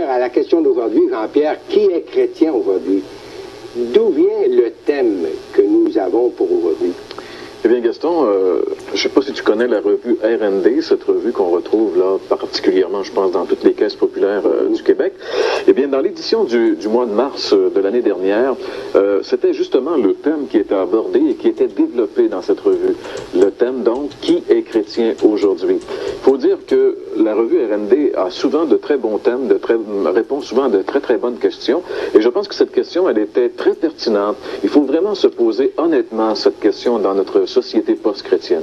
À la question d'aujourd'hui, Jean-Pierre, qui est chrétien aujourd'hui? D'où vient le thème que nous avons pour aujourd'hui? Eh bien, Gaston, je ne sais pas si tu connais la revue R&D, cette revue qu'on retrouve là particulièrement, je pense, dans toutes les caisses populaires du Québec. Eh bien, dans l'édition du mois de mars de l'année dernière, c'était justement le thème qui était abordé et qui était développé dans cette revue. Le thème, donc, qui est chrétien aujourd'hui? Il faut dire que la revue R&D a souvent de très bons thèmes, répond souvent à de très, très bonnes questions. Et je pense que cette question, elle était très pertinente. Il faut vraiment se poser honnêtement cette question dans notre société post-chrétienne.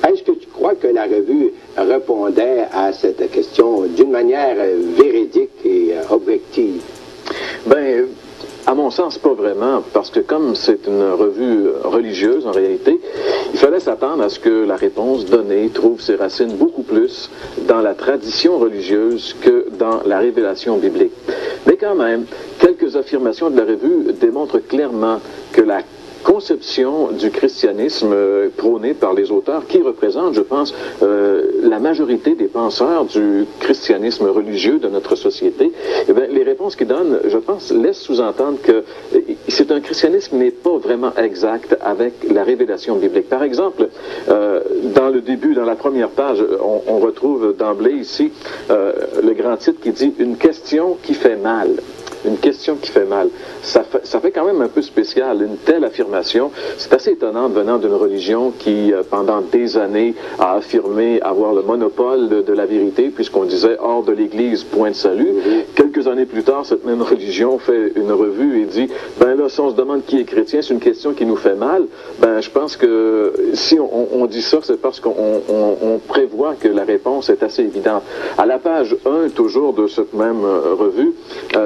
Est-ce que tu crois que la revue répondait à cette question d'une manière véridique et objective? Ben, à mon sens, pas vraiment, parce que comme c'est une revue religieuse, en réalité, il fallait s'attendre à ce que la réponse donnée trouve ses racines beaucoup plus dans la tradition religieuse que dans la révélation biblique. Mais quand même, quelques affirmations de la revue démontrent clairement que la conception du christianisme prônée par les auteurs qui représentent, je pense, la majorité des penseurs du christianisme religieux de notre société, eh bien, les réponses qu'ils donnent, je pense, laissent sous-entendre que c'est un christianisme qui n'est pas vraiment exact avec la révélation biblique. Par exemple, dans le début, dans la première page, on retrouve d'emblée ici le grand titre qui dit « Une question qui fait mal ». Une question qui fait mal. Ça fait quand même un peu spécial, une telle affirmation. C'est assez étonnant venant d'une religion qui, pendant des années, a affirmé avoir le monopole de la vérité, puisqu'on disait hors de l'Église, point de salut. Quelques années plus tard, cette même religion fait une revue et dit, ben là, si on se demande qui est chrétien, c'est une question qui nous fait mal. Ben, je pense que si on dit ça, c'est parce qu'on prévoit que la réponse est assez évidente. À la page 1, toujours de cette même revue,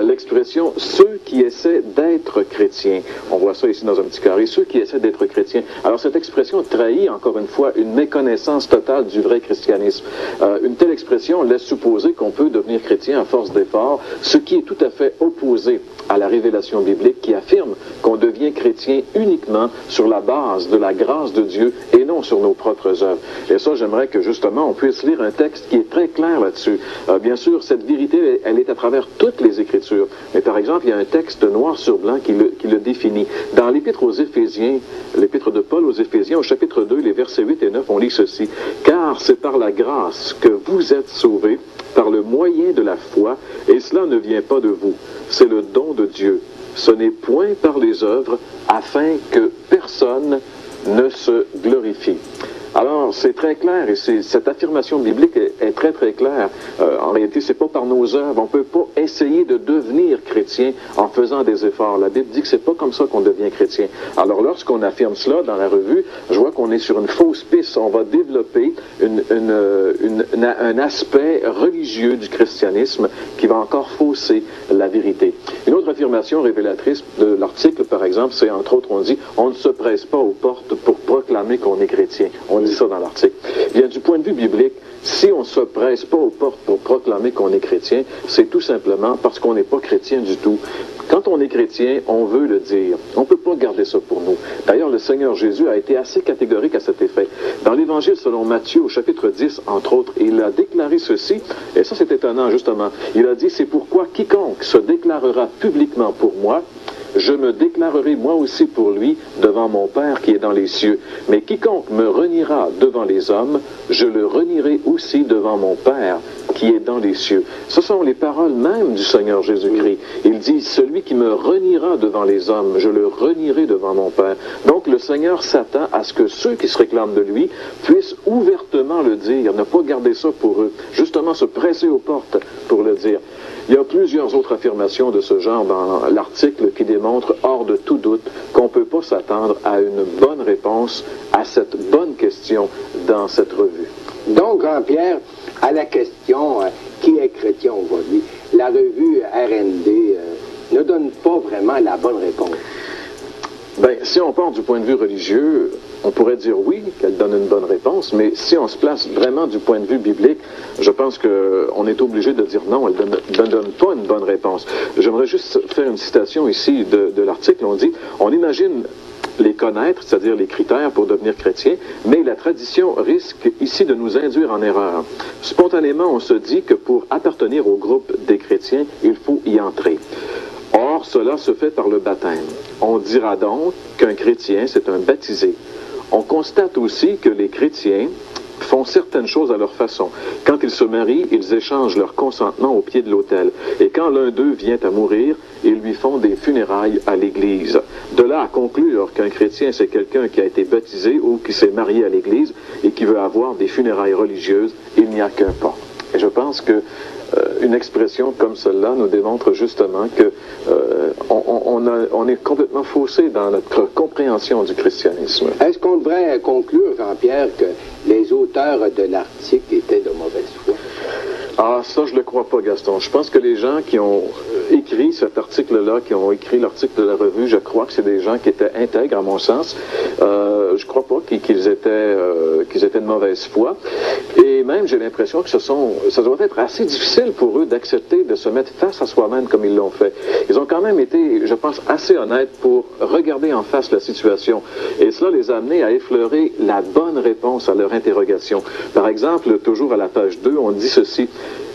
l'expression « ceux qui essaient d'être chrétiens ». On voit ça ici dans un petit carré, « ceux qui essaient d'être chrétiens ». Alors cette expression trahit encore une fois une méconnaissance totale du vrai christianisme. Une telle expression laisse supposer qu'on peut devenir chrétien à force d'effort, ce qui est tout à fait opposé à la révélation biblique qui affirme qu'on devient chrétien uniquement sur la base de la grâce de Dieu et non sur nos propres œuvres. Et ça, j'aimerais que justement on puisse lire un texte qui est très clair là-dessus. Bien sûr, cette vérité, elle est à travers toutes les Écritures. Mais par exemple, il y a un texte noir sur blanc qui le définit. Dans l'Épître aux Éphésiens, l'Épître de Paul aux Éphésiens, au chapitre 2, les versets 8 et 9, on lit ceci. « Car c'est par la grâce que vous êtes sauvés, par le moyen de la foi, et cela ne vient pas de vous. C'est le don de Dieu. Ce n'est point par les œuvres, afin que personne ne se glorifie. » Alors, c'est très clair, et cette affirmation biblique est très, très claire. En réalité, c'est pas par nos œuvres. On peut pas essayer de devenir chrétien en faisant des efforts. La Bible dit que c'est pas comme ça qu'on devient chrétien. Alors, lorsqu'on affirme cela dans la revue, je vois qu'on est sur une fausse piste. On va développer un aspect religieux du christianisme qui va encore fausser la vérité. Une autre affirmation révélatrice de l'article, par exemple, c'est entre autres, on dit « On ne se presse pas aux portes pour proclamer qu'on est chrétien ». On dit ça dans l'article. Bien, du point de vue biblique, si on ne se presse pas aux portes pour proclamer qu'on est chrétien, c'est tout simplement parce qu'on n'est pas chrétien du tout. Quand on est chrétien, on veut le dire. On ne peut pas garder ça pour nous. D'ailleurs, le Seigneur Jésus a été assez catégorique à cet effet. Dans l'Évangile selon Matthieu, au chapitre 10, entre autres, il a déclaré ceci, et ça c'est étonnant justement. Il a dit, c'est pourquoi quiconque se déclarera publiquement pour moi, je me déclarerai moi aussi pour lui devant mon Père qui est dans les cieux. Mais quiconque me reniera devant les hommes, je le renierai aussi devant mon Père qui est dans les cieux. Ce sont les paroles même du Seigneur Jésus-Christ. Il dit, celui qui me reniera devant les hommes, je le renierai devant mon Père. Donc le Seigneur s'attend à ce que ceux qui se réclament de lui puissent ouvertement le dire, ne pas garder ça pour eux, justement se presser aux portes pour le dire. Il y a plusieurs autres affirmations de ce genre dans l'article qui démontrent, hors de tout doute, qu'on ne peut pas s'attendre à une bonne réponse à cette bonne question dans cette revue. Donc, Jean-Pierre, à la question qui est chrétien aujourd'hui, la revue R&D ne donne pas vraiment la bonne réponse. Bien, si on part du point de vue religieux, on pourrait dire oui, qu'elle donne une bonne réponse, mais si on se place vraiment du point de vue biblique, je pense qu'on est obligé de dire non, elle ne donne pas une bonne réponse. J'aimerais juste faire une citation ici de l'article. On dit, on imagine les connaître, c'est-à-dire les critères pour devenir chrétien, mais la tradition risque ici de nous induire en erreur. Spontanément, on se dit que pour appartenir au groupe des chrétiens, il faut y entrer. Or, cela se fait par le baptême. On dira donc qu'un chrétien, c'est un baptisé. On constate aussi que les chrétiens font certaines choses à leur façon. Quand ils se marient, ils échangent leur consentement au pied de l'autel. Et quand l'un d'eux vient à mourir, ils lui font des funérailles à l'église. De là à conclure qu'un chrétien, c'est quelqu'un qui a été baptisé ou qui s'est marié à l'église et qui veut avoir des funérailles religieuses, il n'y a qu'un pas. Et je pense que une expression comme celle-là nous démontre justement que on est complètement faussé dans notre compréhension du christianisme. Est-ce qu'on devrait conclure, Jean-Pierre, que les auteurs de l'article étaient de mauvaise foi? Ah, ça, je ne le crois pas, Gaston. Je pense que les gens qui ont écrit cet article-là, qui ont écrit l'article de la revue, je crois que c'est des gens qui étaient intègres, à mon sens. Je ne crois pas qu'ils étaient de mauvaise foi. Et même, j'ai l'impression que ça doit être assez difficile pour eux d'accepter de se mettre face à soi-même comme ils l'ont fait. Ils ont quand même été, je pense, assez honnêtes pour regarder en face la situation. Et cela les a amenés à effleurer la bonne réponse à leur interrogation. Par exemple, toujours à la page 2, on dit ceci: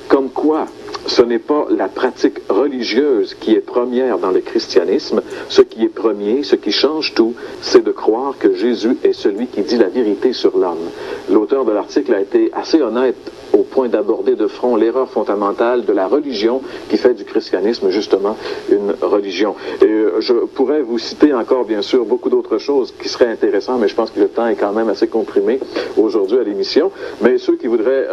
comme quoi, ce n'est pas la pratique religieuse qui est première dans le christianisme. Ce qui est premier, ce qui change tout, c'est de croire que Jésus est celui qui dit la vérité sur l'homme. L'auteur de l'article a été assez honnête au point d'aborder de front l'erreur fondamentale de la religion qui fait du christianisme justement une religion. Et je pourrais vous citer encore bien sûr beaucoup d'autres choses qui seraient intéressantes, mais je pense que le temps est quand même assez comprimé aujourd'hui à l'émission. Mais ceux qui voudraient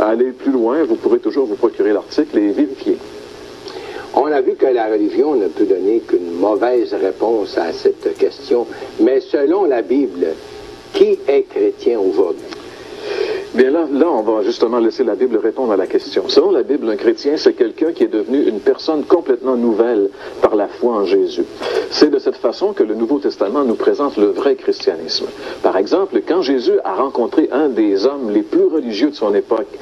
aller plus loin, vous pourrez toujours vous procurer l'article et vérifier. On a vu que la religion ne peut donner qu'une mauvaise réponse à cette question, mais selon la Bible, qui est chrétien aujourd'hui? Bien là, on va justement laisser la Bible répondre à la question. Selon la Bible, un chrétien, c'est quelqu'un qui est devenu une personne complètement nouvelle par la foi en Jésus. C'est de cette façon que le Nouveau Testament nous présente le vrai christianisme. Par exemple, quand Jésus a rencontré un des hommes les plus religieux de son époque,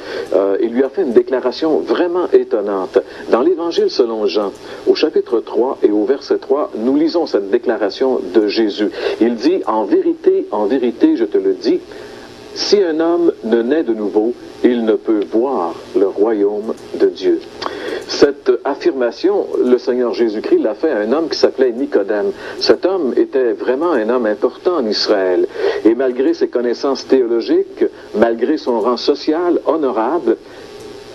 il lui a fait une déclaration vraiment étonnante. Dans l'Évangile selon Jean, au chapitre 3 et au verset 3, nous lisons cette déclaration de Jésus. Il dit, en vérité, je te le dis, si un homme ne naît de nouveau, il ne peut voir le royaume de Dieu. Cette affirmation, le Seigneur Jésus-Christ l'a fait à un homme qui s'appelait Nicodème. Cet homme était vraiment un homme important en Israël. Et malgré ses connaissances théologiques, malgré son rang social honorable,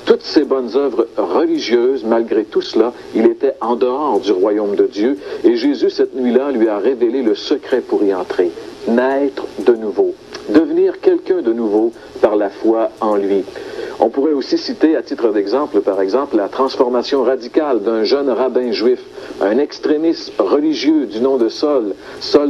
toutes ses bonnes œuvres religieuses, malgré tout cela, il était en dehors du royaume de Dieu. Et Jésus, cette nuit-là, lui a révélé le secret pour y entrer. Naître de nouveau. Devenir quelqu'un de nouveau par la foi en lui. On pourrait aussi citer, à titre d'exemple, par exemple, la transformation radicale d'un jeune rabbin juif, un extrémiste religieux du nom de Saul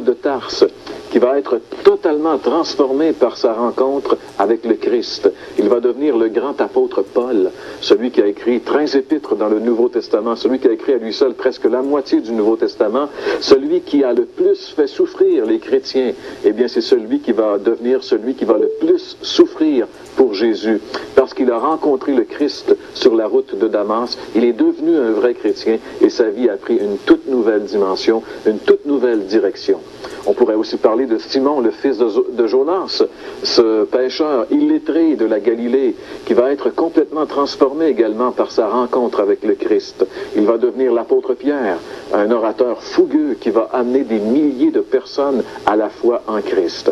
de Tarse, qui va être totalement transformé par sa rencontre avec le Christ. Il va devenir le grand apôtre Paul, celui qui a écrit 13 épîtres dans le Nouveau Testament, celui qui a écrit à lui seul presque la moitié du Nouveau Testament, celui qui a le plus fait souffrir les chrétiens. Eh bien, c'est celui qui va devenir celui qui va le plus souffrir pour Jésus. Parce qu'il a rencontré le Christ sur la route de Damas, il est devenu un vrai chrétien et sa vie a pris une toute nouvelle dimension, une toute nouvelle direction. On pourrait aussi parler de Simon, le fils de Jonas, ce pêcheur illettré de la Galilée, qui va être complètement transformé également par sa rencontre avec le Christ. Il va devenir l'apôtre Pierre, un orateur fougueux qui va amener des milliers de personnes à la foi en Christ.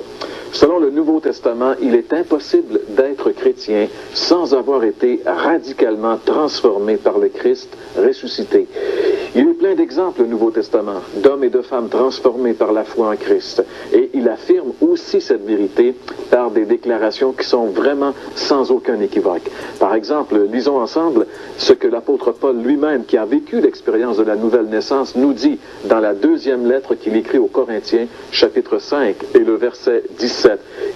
Selon le Nouveau Testament, il est impossible d'être chrétien sans avoir été radicalement transformé par le Christ ressuscité. Il y a plein d'exemples au Nouveau Testament d'hommes et de femmes transformés par la foi en Christ. Et il affirme aussi cette vérité par des déclarations qui sont vraiment sans aucun équivoque. Par exemple, lisons ensemble ce que l'apôtre Paul lui-même, qui a vécu l'expérience de la nouvelle naissance, nous dit dans la deuxième lettre qu'il écrit aux Corinthiens, chapitre 5 et le verset 17.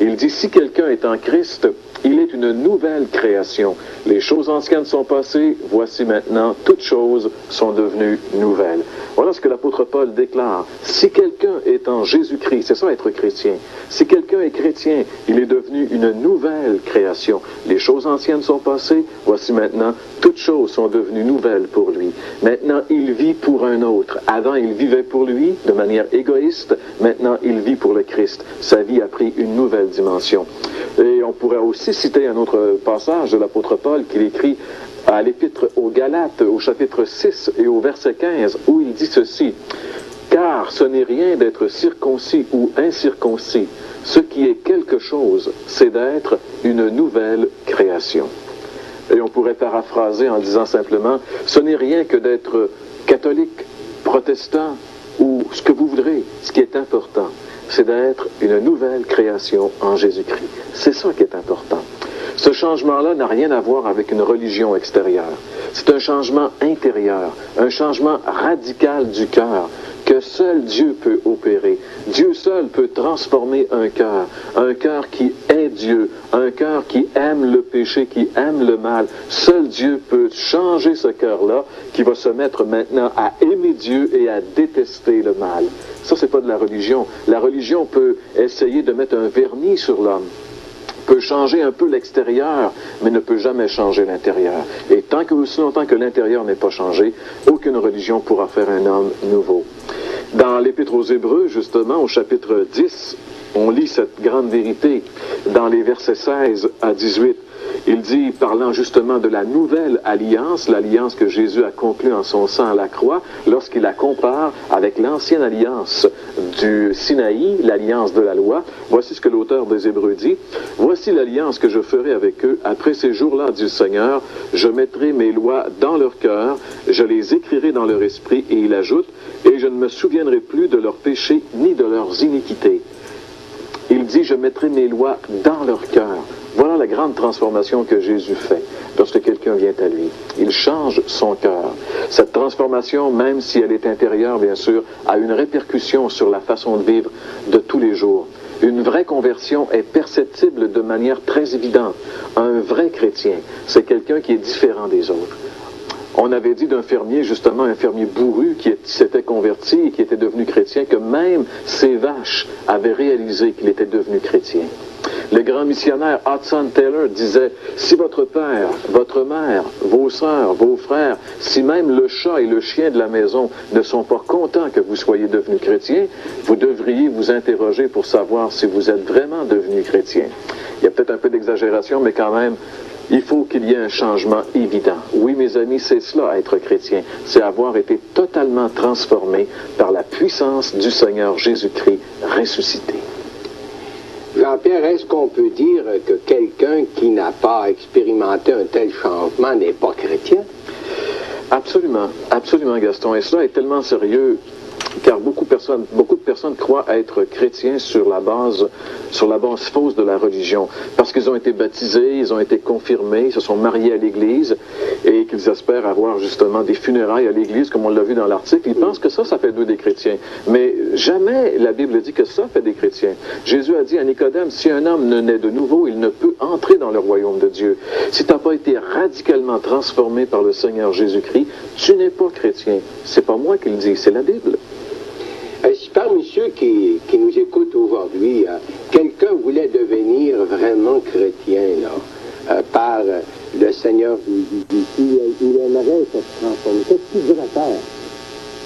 Il dit, si quelqu'un est en Christ, il est une nouvelle création. Les choses anciennes sont passées, voici maintenant, toutes choses sont devenues nouvelles. Voilà ce que l'apôtre Paul déclare. Si quelqu'un est en Jésus-Christ, c'est ça être chrétien. Si quelqu'un est chrétien, il est devenu une nouvelle création. Les choses anciennes sont passées, voici maintenant, toutes choses sont devenues nouvelles pour lui. Maintenant, il vit pour un autre. Avant, il vivait pour lui de manière égoïste. Maintenant, il vit pour le Christ. Sa vie a pris une nouvelle dimension. Et on pourrait aussi citer un autre passage de l'apôtre Paul qu'il écrit à l'épître aux Galates, au chapitre 6 et au verset 15, où il dit ceci: « Car ce n'est rien d'être circoncis ou incirconcis. Ce qui est quelque chose, c'est d'être une nouvelle création. » Et on pourrait paraphraser en disant simplement, ce n'est rien que d'être catholique, protestant ou ce que vous voudrez. Ce qui est important, c'est d'être une nouvelle création en Jésus-Christ. C'est ça qui est important. Ce changement-là n'a rien à voir avec une religion extérieure. C'est un changement intérieur, un changement radical du cœur que seul Dieu peut opérer. Dieu seul peut transformer un cœur qui est Dieu, un cœur qui aime le péché, qui aime le mal. Seul Dieu peut changer ce cœur-là qui va se mettre maintenant à aimer Dieu et à détester le mal. Ça, c'est pas de la religion. La religion peut essayer de mettre un vernis sur l'homme, peut changer un peu l'extérieur, mais ne peut jamais changer l'intérieur. Et aussi longtemps que l'intérieur n'est pas changé, aucune religion pourra faire un homme nouveau. Dans l'Épître aux Hébreux, justement, au chapitre 10, on lit cette grande vérité dans les versets 16 à 18. Il dit, parlant justement de la nouvelle alliance, l'alliance que Jésus a conclue en son sang à la croix, lorsqu'il la compare avec l'ancienne alliance du Sinaï, l'alliance de la loi, voici ce que l'auteur des Hébreux dit: « Voici l'alliance que je ferai avec eux après ces jours-là, dit le Seigneur, je mettrai mes lois dans leur cœur, je les écrirai dans leur esprit, et il ajoute, et je ne me souviendrai plus de leurs péchés ni de leurs iniquités. » Il dit, je mettrai mes lois dans leur cœur. Voilà la grande transformation que Jésus fait lorsque quelqu'un vient à lui. Il change son cœur. Cette transformation, même si elle est intérieure, bien sûr, a une répercussion sur la façon de vivre de tous les jours. Une vraie conversion est perceptible de manière très évidente. Un vrai chrétien, c'est quelqu'un qui est différent des autres. On avait dit d'un fermier, justement, un fermier bourru qui s'était converti et qui était devenu chrétien, que même ses vaches avaient réalisé qu'il était devenu chrétien. Le grand missionnaire Hudson Taylor disait, si votre père, votre mère, vos sœurs, vos frères, si même le chat et le chien de la maison ne sont pas contents que vous soyez devenu chrétien, vous devriez vous interroger pour savoir si vous êtes vraiment devenu chrétien. Il y a peut-être un peu d'exagération, mais quand même, il faut qu'il y ait un changement évident. Oui, mes amis, c'est cela, être chrétien. C'est avoir été totalement transformé par la puissance du Seigneur Jésus-Christ ressuscité. Jean-Pierre, est-ce qu'on peut dire que quelqu'un qui n'a pas expérimenté un tel changement n'est pas chrétien? Absolument, absolument, Gaston. Et cela est tellement sérieux, car beaucoup de personnes croient être chrétiens sur la base fausse de la religion, parce qu'ils ont été baptisés, ils ont été confirmés, ils se sont mariés à l'Église, et qu'ils espèrent avoir justement des funérailles à l'Église, comme on l'a vu dans l'article. Ils pensent que ça fait d'eux des chrétiens. Mais jamais la Bible dit que ça fait des chrétiens. Jésus a dit à Nicodème, si un homme ne naît de nouveau, il ne peut entrer dans le royaume de Dieu. Si tu n'as pas été radicalement transformé par le Seigneur Jésus-Christ, tu n'es pas chrétien. C'est pas moi qui le dis, c'est la Bible. Si parmi ceux qui nous écoutent aujourd'hui, quelqu'un voulait devenir vraiment chrétien par le Seigneur Jésus, il aimerait se transformer, qu'est-ce qu'il devrait faire?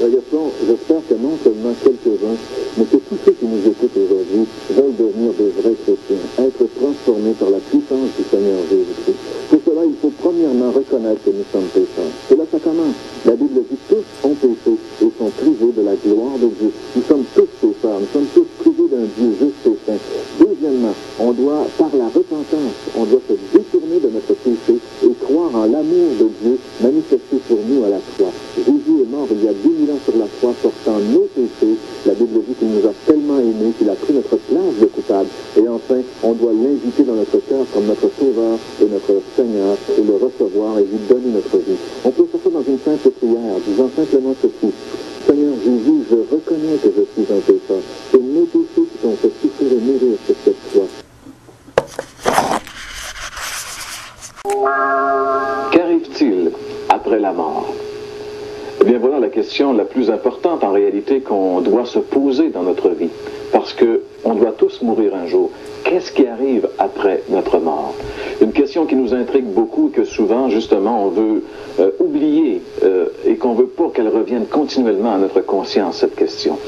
J'espère que non seulement quelques-uns, mais que tous ceux qui nous écoutent aujourd'hui veulent devenir des vrais chrétiens, être transformés par la puissance du Seigneur Jésus-Christ. Pour cela, il faut premièrement reconnaître que nous sommes pécheurs. C'est là que ça commence. La Bible dit tous ont péché et sont privés de la gloire de Dieu. Nous sommes tous pécheurs, nous sommes tous privés d'un Dieu juste et saint. Deuxièmement, on doit, par la repentance, on doit se détourner de notre péché et croire en l'amour de Dieu manifesté pour nous à la croix. Jésus est mort il y a 2000 ans sur la croix portant nos péchés. La Bible dit qu'il nous a tellement aimés qu'il a pris notre place de coupable. Et enfin, on doit l'inviter dans notre cœur comme notre Sauveur et notre Seigneur et le recevoir et lui donner notre vie. On peut faire ça dans une simple prière, disant simplement ceci. Seigneur Jésus, je reconnais que je suis un pécheur. C'est mes péchés qui t'ont fait souffrir et mourir sur cette croix. Qu'arrive-t-il après la mort? Eh bien, voilà la question la plus importante en réalité qu'on doit se poser dans notre vie. parce qu'on doit tous mourir un jour. Qu'est-ce qui arrive après notre mort? Une question qui nous intrigue beaucoup et que souvent, justement, on veut oublier et qu'on ne veut pas qu'elle revienne continuellement à notre conscience, cette question.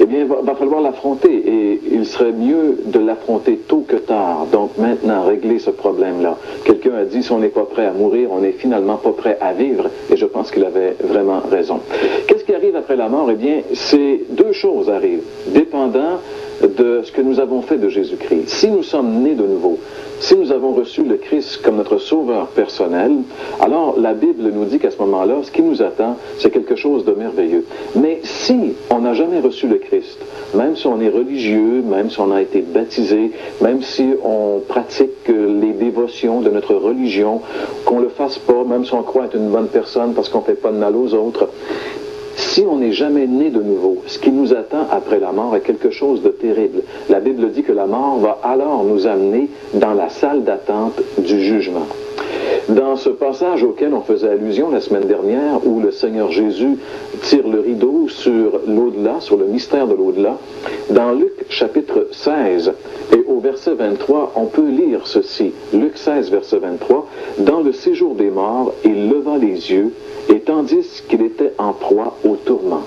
Eh bien, il va falloir l'affronter et il serait mieux de l'affronter tôt que tard. Donc maintenant, régler ce problème-là. Quelqu'un a dit, si on n'est pas prêt à mourir, on n'est finalement pas prêt à vivre, et je pense qu'il avait vraiment raison. Qu'est-ce qui arrive après la mort? Eh bien, c'est deux choses arrivent, dépendant de ce que nous avons fait de Jésus-Christ. Si nous sommes nés de nouveau, si nous avons reçu le Christ comme notre sauveur personnel, alors la Bible nous dit qu'à ce moment-là, ce qui nous attend, c'est quelque chose de merveilleux. Mais si on n'a jamais reçu le Christ, même si on est religieux, même si on a été baptisé, même si on pratique les dévotions de notre religion, qu'on le fasse pas, même si on croit être une bonne personne parce qu'on ne fait pas de mal aux autres, si on n'est jamais né de nouveau, ce qui nous attend après la mort est quelque chose de terrible. La Bible dit que la mort va alors nous amener dans la salle d'attente du jugement. Dans ce passage auquel on faisait allusion la semaine dernière, où le Seigneur Jésus tire le rideau sur l'au-delà, sur le mystère de l'au-delà, dans Luc chapitre 16 et au verset 23, on peut lire ceci. Luc 16, verset 23, « Dans le séjour des morts, il leva les yeux, et tandis qu'il était en proie au tourment. »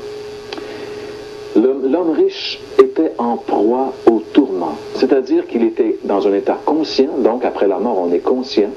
L'homme riche était en proie au tourment, c'est-à-dire qu'il était dans un état conscient, donc après la mort on est conscient,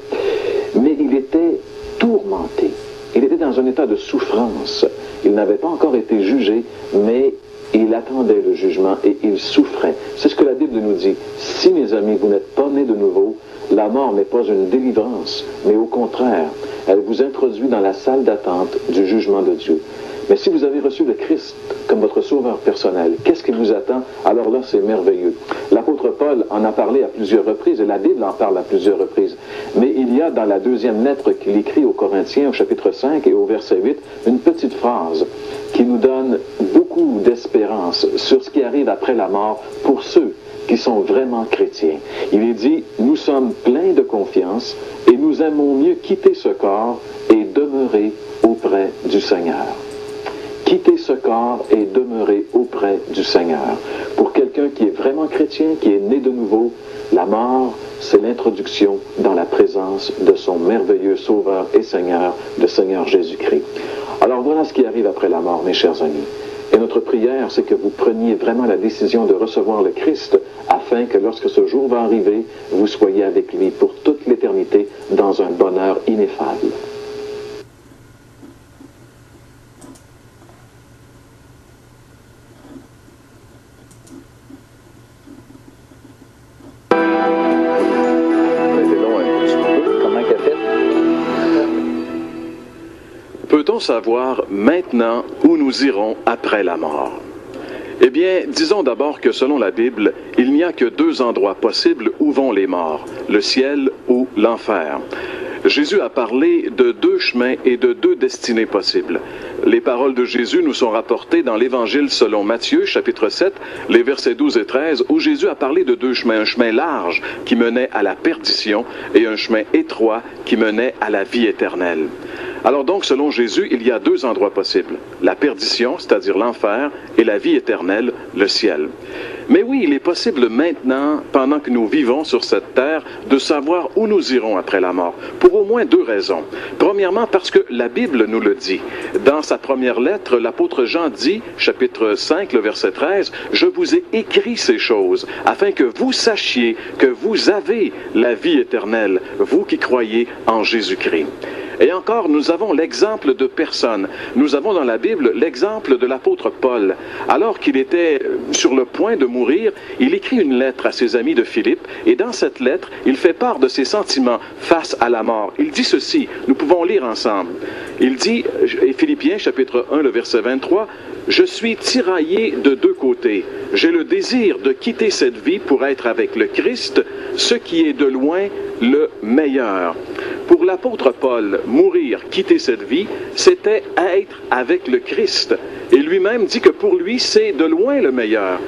mais il était tourmenté. Il était dans un état de souffrance. Il n'avait pas encore été jugé, mais il attendait le jugement et il souffrait. C'est ce que la Bible nous dit. Si, mes amis, vous n'êtes pas nés de nouveau, la mort n'est pas une délivrance, mais au contraire, elle vous introduit dans la salle d'attente du jugement de Dieu. Mais si vous avez reçu le Christ comme votre sauveur personnel, qu'est-ce qui vous attend? Alors là, c'est merveilleux. L'apôtre Paul en a parlé à plusieurs reprises, et la Bible en parle à plusieurs reprises. Mais il y a dans la deuxième lettre qu'il écrit aux Corinthiens, au chapitre 5 et au verset 8, une petite phrase qui nous donne beaucoup d'espérance sur ce qui arrive après la mort pour ceux qui sont vraiment chrétiens. Il est dit, nous sommes pleins de confiance et nous aimons mieux quitter ce corps et demeurer auprès du Seigneur. Quitter ce corps et demeurer auprès du Seigneur. Pour quelqu'un qui est vraiment chrétien, qui est né de nouveau, la mort, c'est l'introduction dans la présence de son merveilleux Sauveur et Seigneur, le Seigneur Jésus-Christ. Alors voilà ce qui arrive après la mort, mes chers amis. Et notre prière, c'est que vous preniez vraiment la décision de recevoir le Christ afin que lorsque ce jour va arriver, vous soyez avec lui pour toute l'éternité dans un bonheur ineffable. Peut-on savoir maintenant où nous irons après la mort? Eh bien, disons d'abord que selon la Bible, il n'y a que deux endroits possibles où vont les morts, le ciel ou l'enfer. Jésus a parlé de deux chemins et de deux destinées possibles. Les paroles de Jésus nous sont rapportées dans l'Évangile selon Matthieu, chapitre 7, les versets 12 et 13, où Jésus a parlé de deux chemins, un chemin large qui menait à la perdition et un chemin étroit qui menait à la vie éternelle. Alors donc, selon Jésus, il y a deux endroits possibles, la perdition, c'est-à-dire l'enfer, et la vie éternelle, le ciel. Mais oui, il est possible maintenant, pendant que nous vivons sur cette terre, de savoir où nous irons après la mort, pour au moins deux raisons. Premièrement, parce que la Bible nous le dit. Dans sa première lettre, l'apôtre Jean dit, chapitre 5, le verset 13, « Je vous ai écrit ces choses, afin que vous sachiez que vous avez la vie éternelle, vous qui croyez en Jésus-Christ. » Et encore, nous avons l'exemple de personnes. Nous avons dans la Bible l'exemple de l'apôtre Paul. Alors qu'il était sur le point de mourir, il écrit une lettre à ses amis de Philippe, et dans cette lettre, il fait part de ses sentiments face à la mort. Il dit ceci, nous pouvons lire ensemble. Il dit, et Philippiens chapitre 1, le verset 23, « Je suis tiraillé de deux côtés. J'ai le désir de quitter cette vie pour être avec le Christ, ce qui est de loin le meilleur. » Pour l'apôtre Paul, mourir, quitter cette vie, c'était être avec le Christ. Et lui-même dit que pour lui, c'est de loin le meilleur.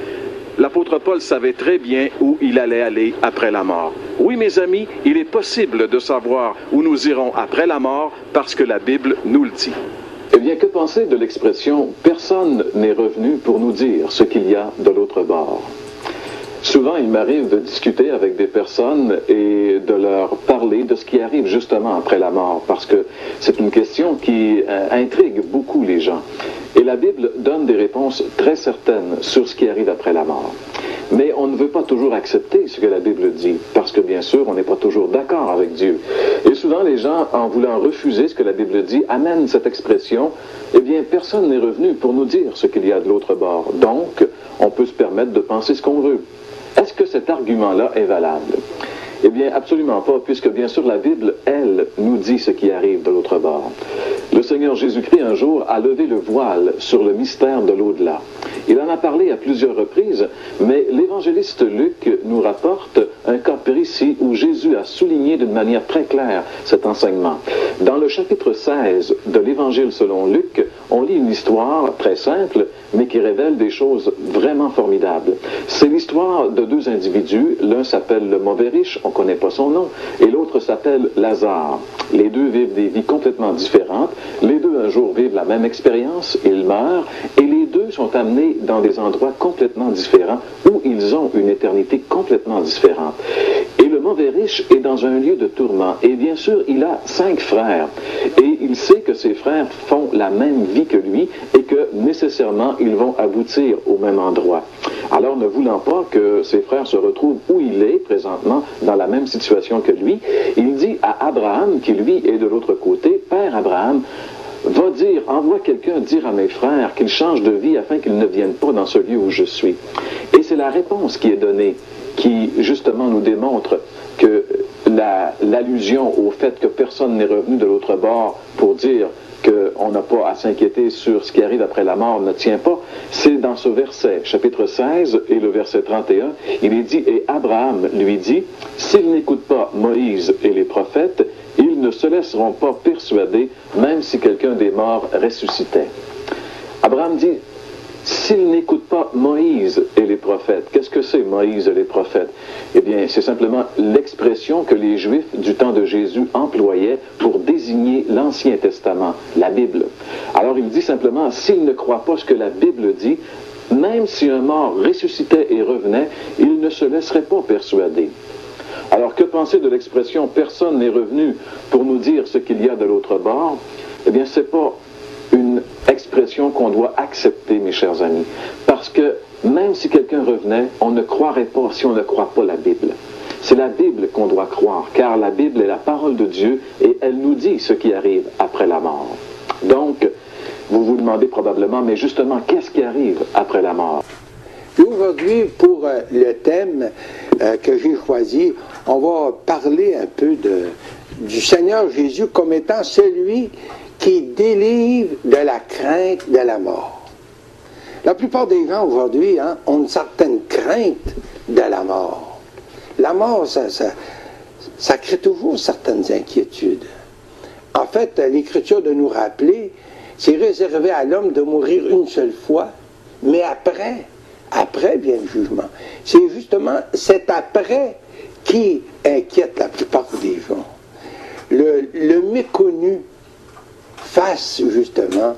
L'apôtre Paul savait très bien où il allait aller après la mort. Oui, mes amis, il est possible de savoir où nous irons après la mort parce que la Bible nous le dit. Eh bien, que penser de l'expression « personne n'est revenu pour nous dire ce qu'il y a de l'autre bord » ? Souvent, il m'arrive de discuter avec des personnes et de leur parler de ce qui arrive justement après la mort, parce que c'est une question qui intrigue beaucoup les gens. Et la Bible donne des réponses très certaines sur ce qui arrive après la mort. Mais on ne veut pas toujours accepter ce que la Bible dit, parce que bien sûr, on n'est pas toujours d'accord avec Dieu. Et souvent, les gens, en voulant refuser ce que la Bible dit, amènent cette expression, eh bien, personne n'est revenu pour nous dire ce qu'il y a de l'autre bord. Donc, on peut se permettre de penser ce qu'on veut. Est-ce que cet argument-là est valable? Eh bien, absolument pas, puisque bien sûr la Bible, elle, nous dit ce qui arrive de l'autre bord. Le Seigneur Jésus-Christ, un jour, a levé le voile sur le mystère de l'au-delà. Il en a parlé à plusieurs reprises, mais l'évangéliste Luc nous rapporte un cas précis où Jésus a souligné d'une manière très claire cet enseignement. Dans le chapitre 16 de l'Évangile selon Luc, on lit une histoire très simple, mais qui révèle des choses vraiment formidables. C'est l'histoire de deux individus. L'un s'appelle le mauvais riche, on ne connaît pas son nom, et l'autre s'appelle Lazare. Les deux vivent des vies complètement différentes. Les deux, un jour, vivent la même expérience, ils meurent, et les deux sont amenés dans des endroits complètement différents où ils ont une éternité complètement différente. Et le mauvais riche est dans un lieu de tourment. Et bien sûr, il a 5 frères. Et il sait que ses frères font la même vie que lui et que nécessairement, ils vont aboutir au même endroit. Alors, ne voulant pas que ses frères se retrouvent où il est présentement, dans la même situation que lui, il dit à Abraham, qui lui est de l'autre côté, « Père Abraham, va dire, envoie quelqu'un dire à mes frères qu'ils changent de vie afin qu'ils ne viennent pas dans ce lieu où je suis. » Et c'est la réponse qui est donnée, qui justement nous démontre que l'allusion au fait que personne n'est revenu de l'autre bord pour dire qu'on n'a pas à s'inquiéter sur ce qui arrive après la mort ne tient pas, c'est dans ce verset, chapitre 16 et le verset 31, il est dit, et Abraham lui dit, s'ils n'écoutent pas Moïse et les prophètes, ils ne se laisseront pas persuader, même si quelqu'un des morts ressuscitait. Abraham dit, s'ils n'écoutent pas Moïse et les prophètes, qu'est-ce que c'est Moïse et les prophètes? Eh bien, c'est simplement l'expression que les Juifs du temps de Jésus employaient pour désigner l'Ancien Testament, la Bible. Alors il dit simplement, s'ils ne croient pas ce que la Bible dit, même si un mort ressuscitait et revenait, ils ne se laisseraient pas persuader. Alors que penser de l'expression « personne n'est revenu pour nous dire ce qu'il y a de l'autre bord » Eh bien, c'est pas une expression qu'on doit accepter, mes chers amis, parce que même si quelqu'un revenait, on ne croirait pas si on ne croit pas la Bible. C'est la Bible qu'on doit croire, car la Bible est la parole de Dieu et elle nous dit ce qui arrive après la mort. Donc, vous vous demandez probablement, mais justement, qu'est-ce qui arrive après la mort? Aujourd'hui, pour le thème que j'ai choisi, on va parler un peu du Seigneur Jésus comme étant celui qui délivre de la crainte de la mort. La plupart des gens aujourd'hui ont une certaine crainte de la mort. La mort, ça crée toujours certaines inquiétudes. En fait, l'Écriture de nous rappeler, c'est réservé à l'homme de mourir une seule fois, mais après vient le jugement. C'est justement cet après qui inquiète la plupart des gens. Le méconnu face justement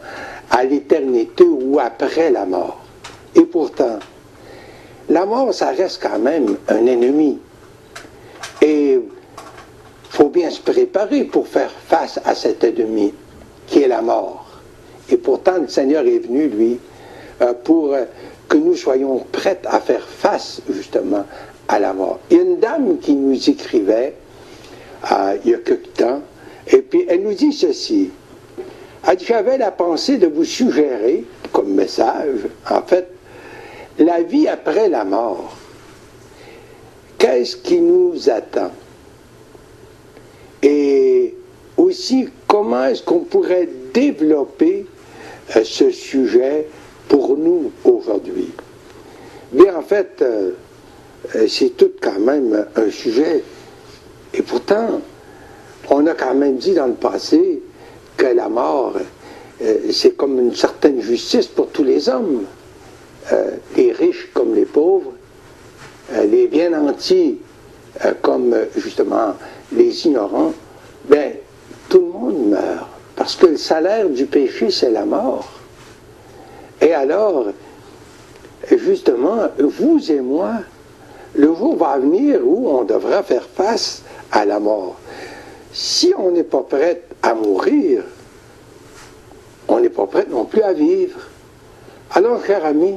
à l'éternité ou après la mort. Et pourtant, la mort, ça reste quand même un ennemi. Et il faut bien se préparer pour faire face à cet ennemi qui est la mort. Et pourtant, le Seigneur est venu, lui, pour que nous soyons prêts à faire face justement à la mort. Il y a une dame qui nous écrivait il y a quelque temps, et puis elle nous dit ceci. Elle dit, j'avais la pensée de vous suggérer, comme message, en fait, la vie après la mort. Qu'est-ce qui nous attend? Et aussi, comment est-ce qu'on pourrait développer ce sujet pour nous aujourd'hui? Bien, en fait, c'est tout quand même un sujet. Et pourtant, on a quand même dit dans le passé que la mort, c'est comme une certaine justice pour tous les hommes, les riches comme les pauvres, les bien nantis comme justement les ignorants. Bien, tout le monde meurt, parce que le salaire du péché, c'est la mort. Et alors, justement, vous et moi, le jour va venir où on devra faire face à la mort. Si on n'est pas prêt à mourir, on n'est pas prêt non plus à vivre. Alors, cher ami,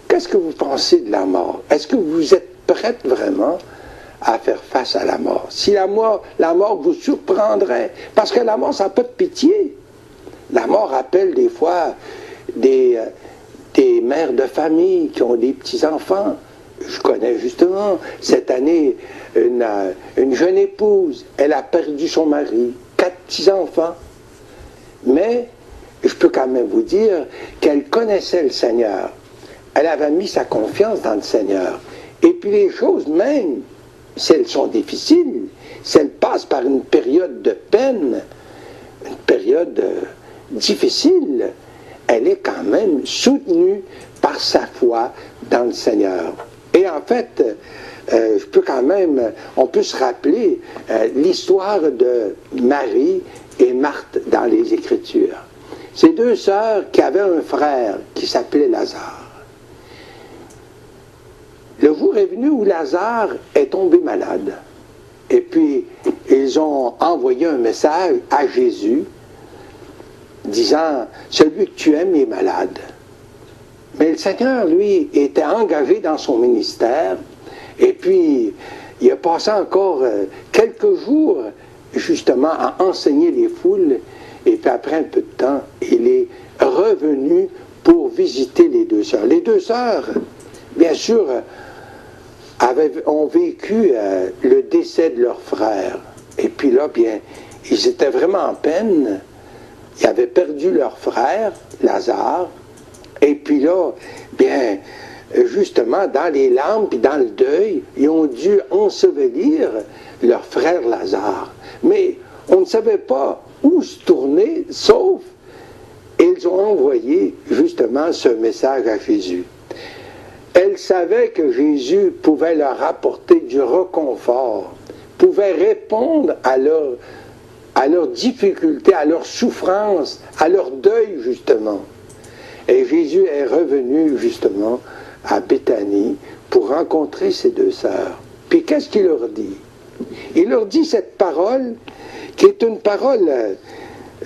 qu'est-ce que vous pensez de la mort? Est-ce que vous êtes prête vraiment à faire face à la mort? Si la mort vous surprendrait, parce que la mort, ça n'a pas de pitié. La mort appelle des fois des mères de famille qui ont des petits-enfants. Je connais justement cette année une jeune épouse. Elle a perdu son mari, 4 petits-enfants. Mais je peux quand même vous dire qu'elle connaissait le Seigneur. Elle avait mis sa confiance dans le Seigneur. Et puis les choses, même si elles sont difficiles, si elles passent par une période de peine, une période difficile, elle est quand même soutenue par sa foi dans le Seigneur. Et en fait, on peut se rappeler l'histoire de Marie et Marthe dans les Écritures. Ces 2 sœurs qui avaient un frère qui s'appelait Lazare. Le jour est venu où Lazare est tombé malade. Et puis, ils ont envoyé un message à Jésus disant « Celui que tu aimes est malade ». Mais le Seigneur, lui, était engagé dans son ministère. Et puis, il a passé encore quelques jours, justement, à enseigner les foules. Et puis, après un peu de temps, il est revenu pour visiter les 2 sœurs. Les 2 sœurs, bien sûr, ont vécu le décès de leur frère. Et puis là, bien, ils étaient vraiment en peine. Ils avaient perdu leur frère, Lazare. Et puis là, bien, justement, dans les larmes puis dans le deuil, ils ont dû ensevelir leur frère Lazare. Mais on ne savait pas où se tourner, sauf, ils ont envoyé justement ce message à Jésus. Elles savaient que Jésus pouvait leur apporter du réconfort, pouvait répondre à leurs difficultés, à leurs souffrances, à leur deuil, justement. Et Jésus est revenu, justement, à Béthanie pour rencontrer ces 2 sœurs. Puis qu'est-ce qu'il leur dit? Il leur dit cette parole, qui est une parole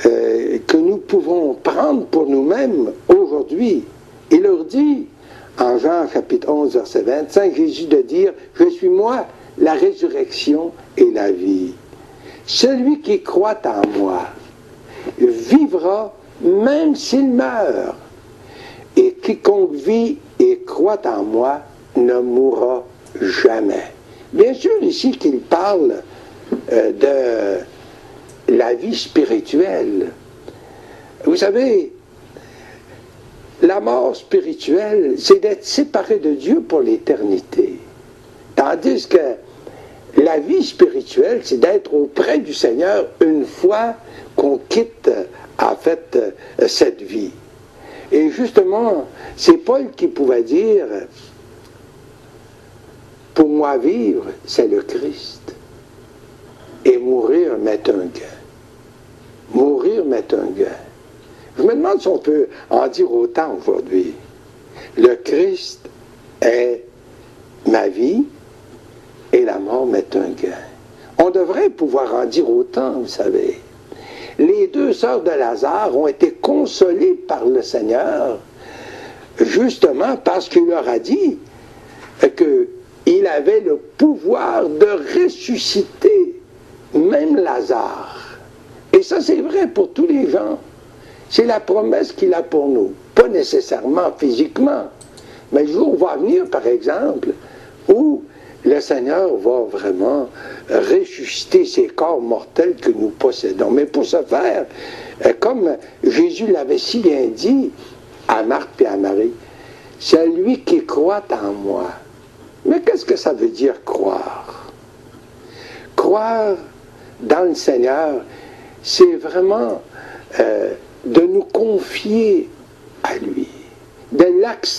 que nous pouvons prendre pour nous-mêmes aujourd'hui. Il leur dit, en Jean chapitre 11, verset 25, Jésus de dire « Je suis moi, la résurrection et la vie. Celui qui croit en moi vivra même s'il meurt. Et quiconque vit et croit en moi ne mourra jamais. » Bien sûr, ici qu'il parle de la vie spirituelle. Vous savez, la mort spirituelle, c'est d'être séparé de Dieu pour l'éternité. Tandis que la vie spirituelle, c'est d'être auprès du Seigneur une fois qu'on quitte, en fait, cette vie. Et justement, c'est Paul qui pouvait dire « Pour moi vivre, c'est le Christ. Et mourir m'est un gain. Mourir m'est un gain. » Je me demande si on peut en dire autant aujourd'hui. Le Christ est ma vie et la mort m'est un gain. On devrait pouvoir en dire autant, vous savez. Les 2 sœurs de Lazare ont été consolées par le Seigneur, justement parce qu'il leur a dit qu'il avait le pouvoir de ressusciter même Lazare. Et ça, c'est vrai pour tous les gens. C'est la promesse qu'il a pour nous. Pas nécessairement physiquement, mais le jour va venir, par exemple, où le Seigneur va vraiment ressusciter ces corps mortels que nous possédons. Mais pour ce faire, comme Jésus l'avait si bien dit à Marthe et à Marie, « Celui qui croit en moi. » Mais qu'est-ce que ça veut dire croire? Croire dans le Seigneur, c'est vraiment de nous confier à lui, de l'accepter.